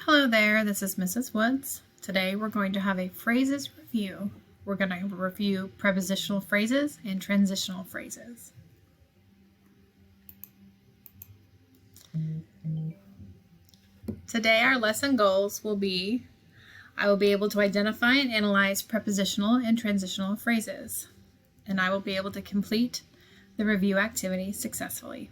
Hello there, this is Mrs. Woods. Today we're going to have a phrases review. We're going to review prepositional phrases and transitional phrases. Today our lesson goals will be, I will be able to identify and analyze prepositional and transitional phrases, and I will be able to complete the review activity successfully.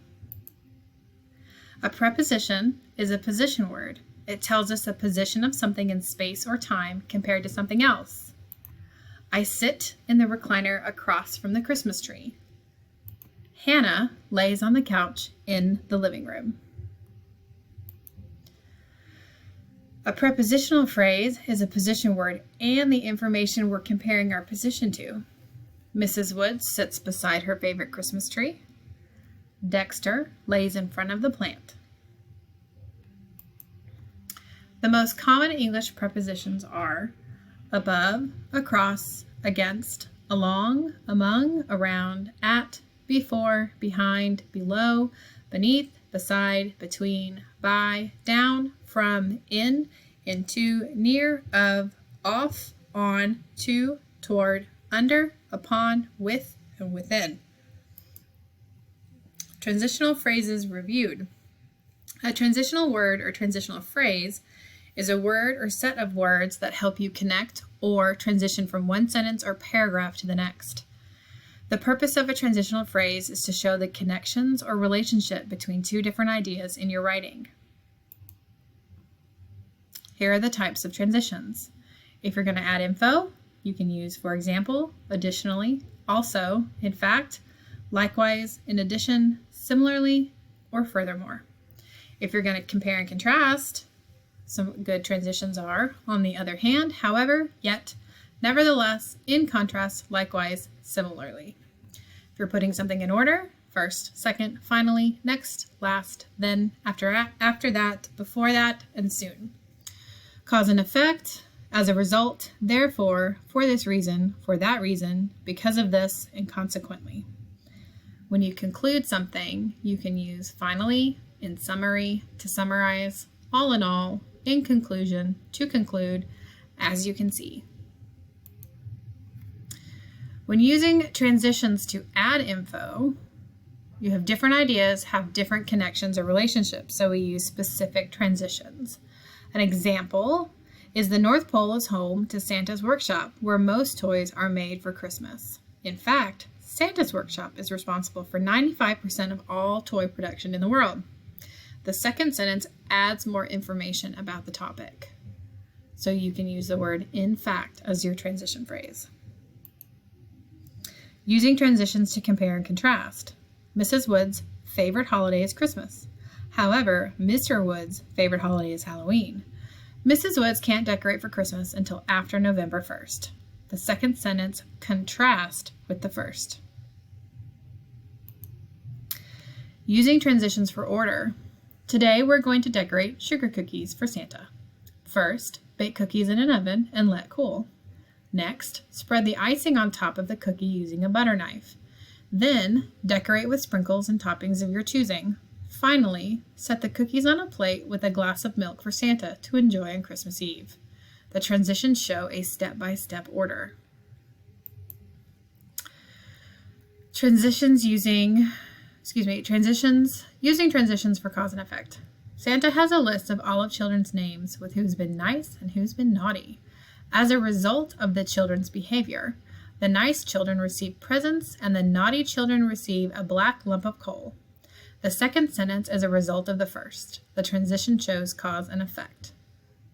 A preposition is a position word. It tells us the position of something in space or time compared to something else. I sit in the recliner across from the Christmas tree. Hannah lays on the couch in the living room. A prepositional phrase is a position word and the information we're comparing our position to. Mrs. Woods sits beside her favorite Christmas tree. Dexter lays in front of the plant. The most common English prepositions are above, across, against, along, among, around, at, before, behind, below, beneath, beside, between, by, down, from, in, into, near, of, off, on, to, toward, under, upon, with, and within. Transitional phrases reviewed. A transitional word or transitional phrase is a word or set of words that help you connect or transition from one sentence or paragraph to the next. The purpose of a transitional phrase is to show the connections or relationship between two different ideas in your writing. Here are the types of transitions. If you're going to add info, you can use, for example, additionally, also, in fact, likewise, in addition, similarly, or furthermore. If you're going to compare and contrast, some good transitions are, on the other hand, however, yet, nevertheless, in contrast, likewise, similarly. If you're putting something in order, first, second, finally, next, last, then, after that, before that, and soon. Cause and effect, as a result, therefore, for this reason, for that reason, because of this, and consequently. When you conclude something, you can use finally, in summary, to summarize, all in all, in conclusion, to conclude, as you can see. When using transitions to add info, you have different ideas, have different connections or relationships, so we use specific transitions. An example is the North Pole is home to Santa's workshop, where most toys are made for Christmas. In fact, Santa's workshop is responsible for 95% of all toy production in the world. The second sentence adds more information about the topic. So you can use the word in fact as your transition phrase. Using transitions to compare and contrast. Mrs. Woods' favorite holiday is Christmas. However, Mr. Woods' favorite holiday is Halloween. Mrs. Woods can't decorate for Christmas until after November 1st. The second sentence contrasts with the first. Using transitions for order. Today we're going to decorate sugar cookies for Santa. First, bake cookies in an oven and let cool. Next, spread the icing on top of the cookie using a butter knife. Then, decorate with sprinkles and toppings of your choosing. Finally, set the cookies on a plate with a glass of milk for Santa to enjoy on Christmas Eve. The transitions show a step-by-step order. Using transitions for cause and effect. Santa has a list of all of children's names with who's been nice and who's been naughty. As a result of the children's behavior, the nice children receive presents and the naughty children receive a black lump of coal. The second sentence is a result of the first. The transition shows cause and effect.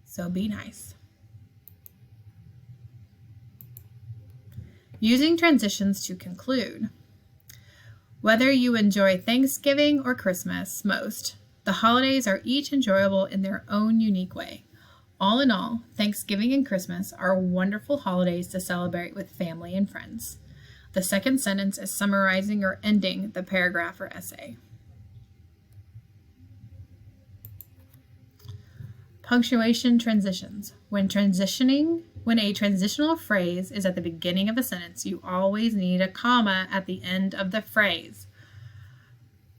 So be nice. Using transitions to conclude. Whether you enjoy Thanksgiving or Christmas most, the holidays are each enjoyable in their own unique way. All in all, Thanksgiving and Christmas are wonderful holidays to celebrate with family and friends. The second sentence is summarizing or ending the paragraph or essay. Punctuation transitions. When a transitional phrase is at the beginning of a sentence, you always need a comma at the end of the phrase.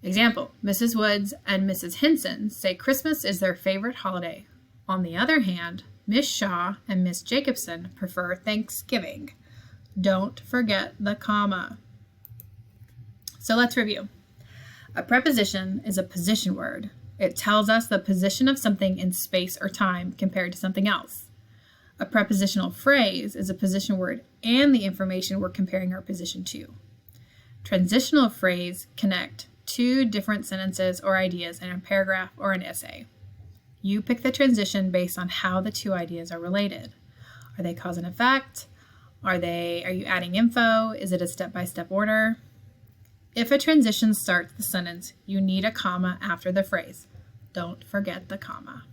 Example, Mrs. Woods and Mrs. Henson say Christmas is their favorite holiday. On the other hand, Miss Shaw and Miss Jacobson prefer Thanksgiving. Don't forget the comma. So let's review. A preposition is a position word. It tells us the position of something in space or time compared to something else. A prepositional phrase is a position word and the information we're comparing our position to. Transitional phrase connect two different sentences or ideas in a paragraph or an essay. You pick the transition based on how the two ideas are related. Are they cause and effect? Are you adding info? Is it a step-by-step order? If a transition starts the sentence, you need a comma after the phrase. Don't forget the comma.